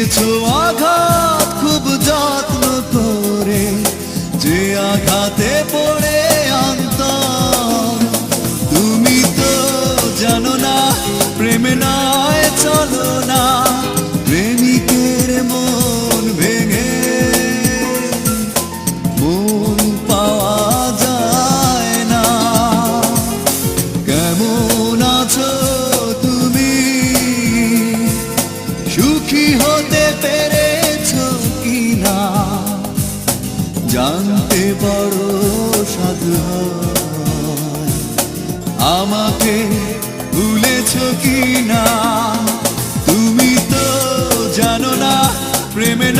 দিয়েছো আঘাত খুব যত্ন করে, যে আঘাতে পড়ে অন্তর। তুমি তো জানো না প্রেমে নয় চলো না, প্রেমিকের মন ভেঙে মন পাওয়া যায় না। কেমন আছো তুমি, সুখী হতে পেরেছো কিনা, জানতে বড় সাধু হয়। আমাকে ভুলেছো কিনা, তুমি তো জানো না প্রেমে